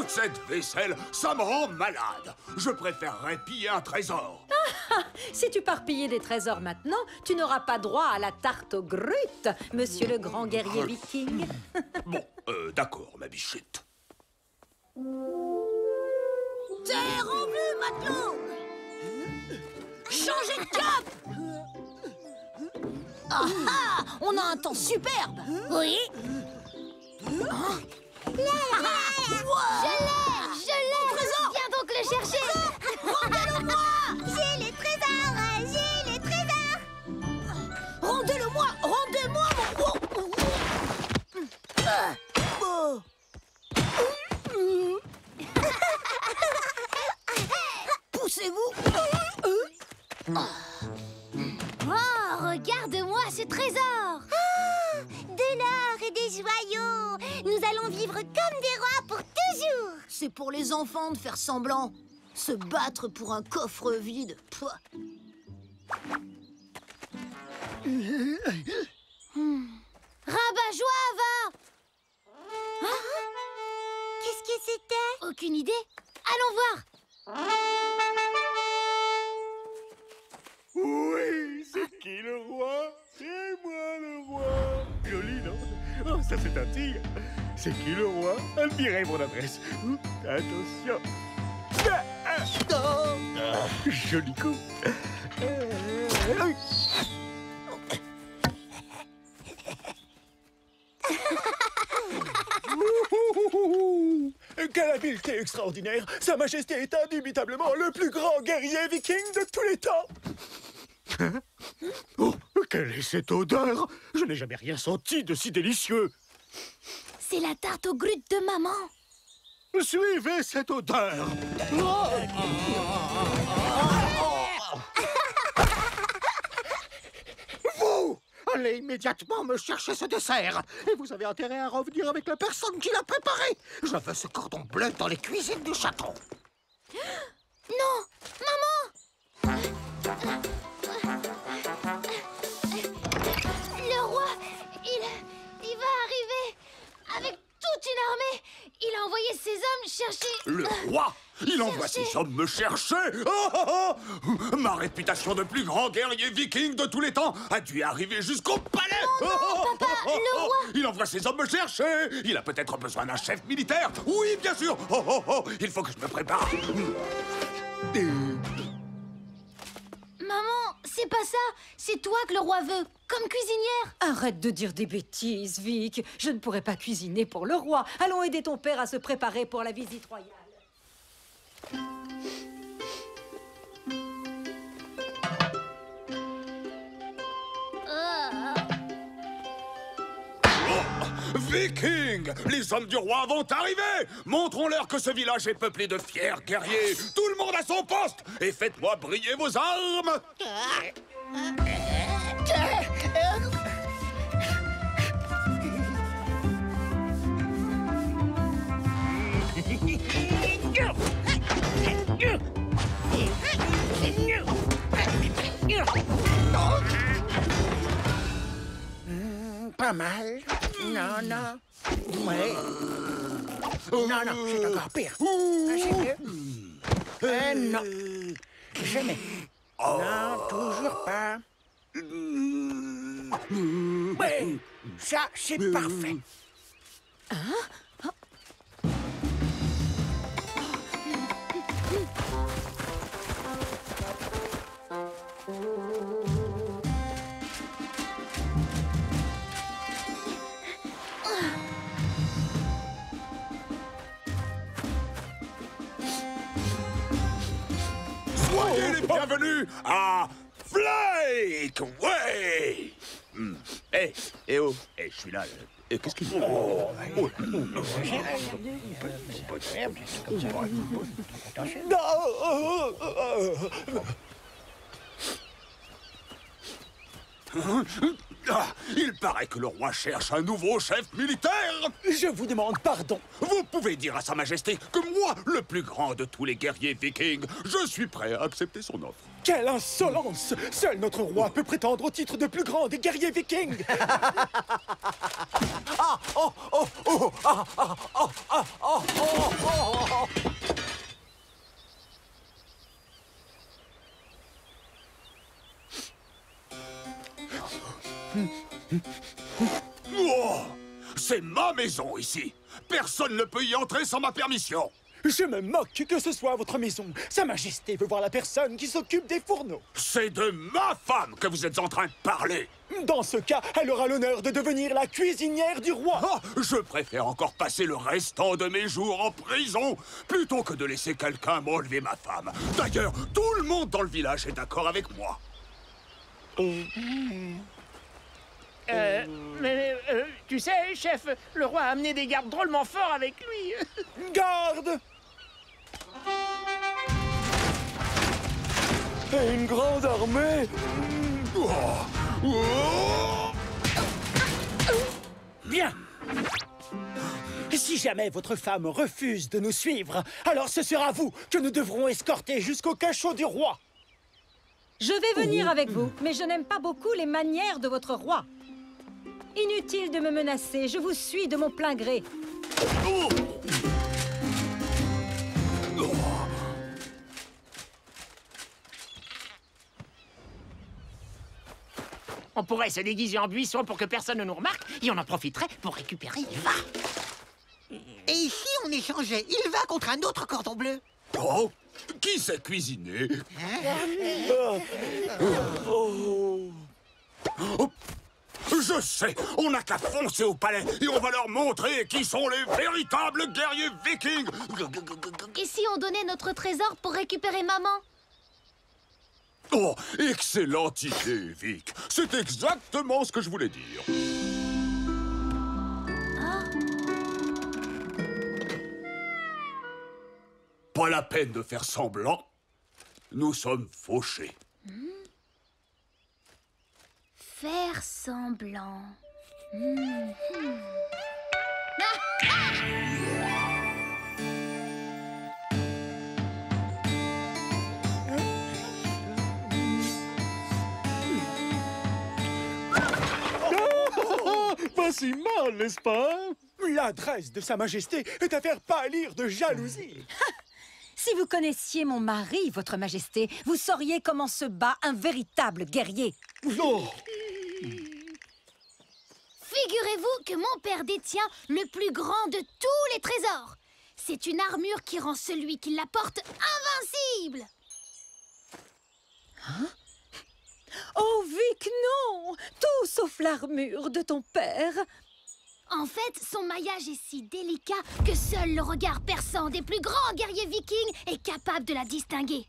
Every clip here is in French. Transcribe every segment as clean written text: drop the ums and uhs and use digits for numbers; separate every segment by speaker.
Speaker 1: Toute cette vaisselle, ça me rend malade. Je préférerais piller un trésor.
Speaker 2: Si tu pars piller des trésors maintenant, tu n'auras pas droit à la tarte aux grutes, monsieur le grand guerrier viking.
Speaker 1: Bon, d'accord, ma bichette.
Speaker 3: Terre en vue, matelot! Changez de cap! Ah ah! On a un temps superbe! Oui!
Speaker 4: Je l'ai!
Speaker 3: Trésor!
Speaker 4: Viens donc le chercher!
Speaker 3: Rendez-le-moi!
Speaker 4: J'ai les trésors! J'ai les trésors!
Speaker 3: Rendez-le-moi! Rendez-moi mon... Poussez-vous!
Speaker 4: Oh, regarde-moi ce trésor! De l'or et des joyaux! Nous allons vivre comme des rois pour toujours!
Speaker 3: C'est pour les enfants de faire semblant. Se battre pour un coffre vide. Pouah.
Speaker 4: Rabat-joie, va! Qu'est-ce que c'était? Aucune idée. Allons voir!
Speaker 5: Oui, c'est qui le roi? C'est moi le roi. Joli, non? Oh, ça c'est un tigre. C'est qui le roi? Admirez mon adresse. Attention. Joli coup. Quelle habileté extraordinaire! Sa Majesté est indubitablement le plus grand guerrier viking de tous les temps! Oh, quelle est cette odeur? Je n'ai jamais rien senti de si délicieux!
Speaker 4: C'est la tarte aux grutes de maman!
Speaker 5: Suivez cette odeur! Vous! Allez immédiatement me chercher ce dessert! Et vous avez intérêt à revenir avec la personne qui l'a préparé! Je veux ce cordon bleu dans les cuisines du château!
Speaker 4: Non! Maman! Le roi, il va arriver avec toute une armée! Il a envoyé ses hommes chercher...
Speaker 1: Le roi? Il envoie ses hommes me chercher? Ma réputation de plus grand guerrier viking de tous les temps a dû arriver jusqu'au palais.
Speaker 4: Papa, le roi...
Speaker 1: Il envoie ses hommes me chercher. Il a peut-être besoin d'un chef militaire. Oui, bien sûr. Il faut que je me prépare.
Speaker 4: Maman, c'est pas ça! C'est toi que le roi veut, comme cuisinière!
Speaker 2: Arrête de dire des bêtises, Vic. Je ne pourrai pas cuisiner pour le roi. Allons aider ton père à se préparer pour la visite royale.
Speaker 1: Vikings! Les hommes du roi vont arriver! Montrons-leur que ce village est peuplé de fiers guerriers! Tout le monde à son poste! Et faites-moi briller vos armes!
Speaker 5: Pas mal. Non, non. Ouais. Non, non, c'est encore pire. C'est mieux. Non. Jamais. Non, toujours pas. Ouais, ça, c'est parfait.
Speaker 1: Soyez les bienvenus à Flake Way! Oh, je suis là. Qu'est-ce qu'il y a? Il paraît que le roi cherche un nouveau chef militaire.
Speaker 5: Je vous demande pardon.
Speaker 1: Vous pouvez dire à sa majesté que moi, le plus grand de tous les guerriers vikings, je suis prêt à accepter son offre.
Speaker 5: Quelle insolence! Seul notre roi peut prétendre au titre de plus grand des guerriers vikings.
Speaker 1: C'est ma maison ici. Personne ne peut y entrer sans ma permission.
Speaker 6: Je me moque que ce soit votre maison. Sa Majesté veut voir la personne qui s'occupe des fourneaux.
Speaker 1: C'est de ma femme que vous êtes en train de parler.
Speaker 6: Dans ce cas, elle aura l'honneur de devenir la cuisinière du roi.
Speaker 1: Oh, je préfère encore passer le restant de mes jours en prison plutôt que de laisser quelqu'un m'enlever ma femme. D'ailleurs, tout le monde dans le village est d'accord avec moi.
Speaker 7: Tu sais, chef, le roi a amené des gardes drôlement forts avec lui.
Speaker 6: Garde! Et une grande armée. Bien. Si jamais votre femme refuse de nous suivre, alors ce sera vous que nous devrons escorter jusqu'au cachot du roi.
Speaker 2: Je vais venir avec vous, mais je n'aime pas beaucoup les manières de votre roi. Inutile de me menacer, je vous suis de mon plein gré.
Speaker 7: On pourrait se déguiser en buisson pour que personne ne nous remarque et on en profiterait pour récupérer Ilva.
Speaker 8: Et ici, on échangeait Ilva contre un autre cordon bleu.
Speaker 1: Oh, qui sait cuisiner? Oh, je sais, on n'a qu'à foncer au palais et on va leur montrer qui sont les véritables guerriers vikings.
Speaker 4: Et si on donnait notre trésor pour récupérer maman?
Speaker 1: Oh, excellente idée, Vic. C'est exactement ce que je voulais dire. Pas la peine de faire semblant. Nous sommes fauchés.
Speaker 4: Faire semblant.
Speaker 5: Pas si mal, n'est-ce pas?
Speaker 6: L'adresse de Sa Majesté est à faire pâlir de jalousie.
Speaker 2: Si vous connaissiez mon mari, votre Majesté, vous sauriez comment se bat un véritable guerrier.
Speaker 5: Oh.
Speaker 4: Figurez-vous que mon père détient le plus grand de tous les trésors. C'est une armure qui rend celui qui la porte invincible.
Speaker 2: Oh, Vic, non! Tout sauf l'armure de ton père.
Speaker 4: En fait, son maillage est si délicat que seul le regard perçant des plus grands guerriers vikings est capable de la distinguer.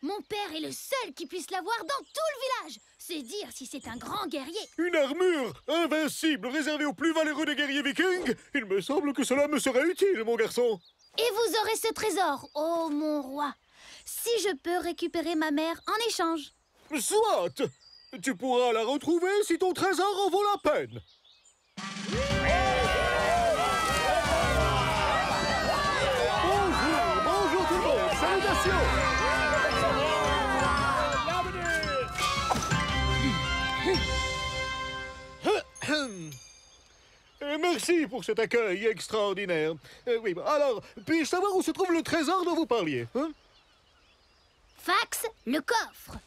Speaker 4: Mon père est le seul qui puisse la voir dans tout le village. C'est dire si c'est un grand guerrier.
Speaker 5: Une armure invincible réservée aux plus valeureux des guerriers vikings? Il me semble que cela me serait utile, mon garçon.
Speaker 4: Et vous aurez ce trésor, oh mon roi. Si je peux récupérer ma mère en échange.
Speaker 5: Soit! Tu pourras la retrouver si ton trésor en vaut la peine. Bonjour tout le monde, salutations! Merci pour cet accueil extraordinaire. Oui, alors, puis-je savoir où se trouve le trésor dont vous parliez, hein?
Speaker 4: Fax, le coffre.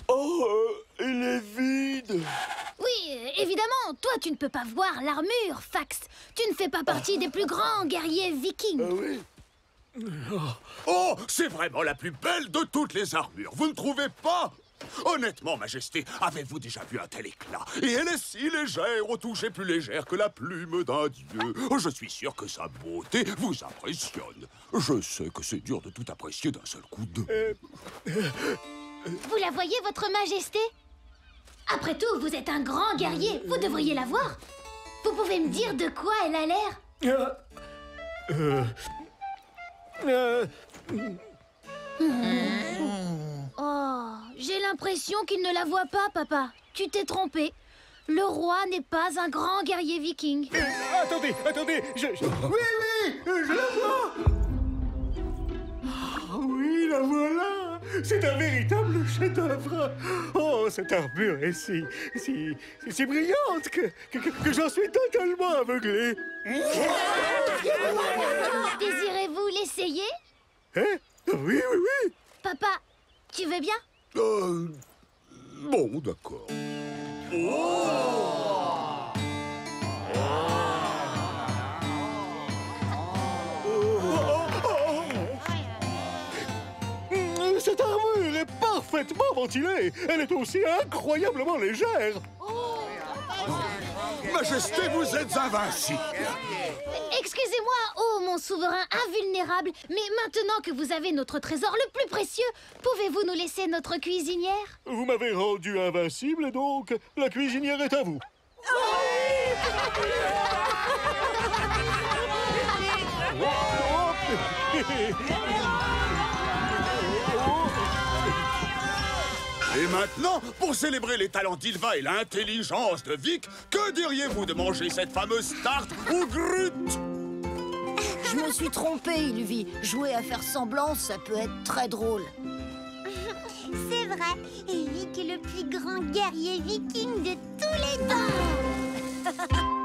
Speaker 6: Oh, il est vide.
Speaker 4: Oui, évidemment, toi tu ne peux pas voir l'armure, Fax. Tu ne fais pas partie des plus grands guerriers vikings.
Speaker 6: Oui.
Speaker 1: Oh, c'est vraiment la plus belle de toutes les armures. Vous ne trouvez pas? Honnêtement, Majesté, avez-vous déjà vu un tel éclat? Et elle est si légère, au toucher plus légère que la plume d'un dieu. Je suis sûr que sa beauté vous impressionne. Je sais que c'est dur de tout apprécier d'un seul coup d'œil.
Speaker 4: Vous la voyez, votre Majesté? Après tout, vous êtes un grand guerrier. Vous devriez la voir. Vous pouvez me dire de quoi elle a l'air? Oh, j'ai l'impression qu'il ne la voit pas, papa. Tu t'es trompé. Le roi n'est pas un grand guerrier viking.
Speaker 5: Attendez, Oui, je la vois! Ah oui, la voilà! C'est un véritable chef-d'œuvre! Oh, cette armure est si brillante que j'en suis totalement aveuglé!
Speaker 4: Désirez-vous l'essayer?
Speaker 5: Hein? Oui!
Speaker 4: Papa, tu veux bien?
Speaker 1: Bon, d'accord. Oh!
Speaker 5: parfaitement ventilée. Elle est aussi incroyablement légère.
Speaker 1: Majesté, vous êtes invincible.
Speaker 4: Excusez-moi, oh mon souverain invulnérable, mais maintenant que vous avez notre trésor le plus précieux, pouvez-vous nous laisser notre cuisinière?
Speaker 5: Vous m'avez rendu invincible, donc la cuisinière est à vous.
Speaker 1: Et maintenant, pour célébrer les talents d'Ylva et l'intelligence de Vic, que diriez-vous de manger cette fameuse tarte au Grut?
Speaker 3: Je me suis trompée, Ylvi. Jouer à faire semblant, ça peut être très drôle.
Speaker 9: C'est vrai, et Vic est le plus grand guerrier viking de tous les temps.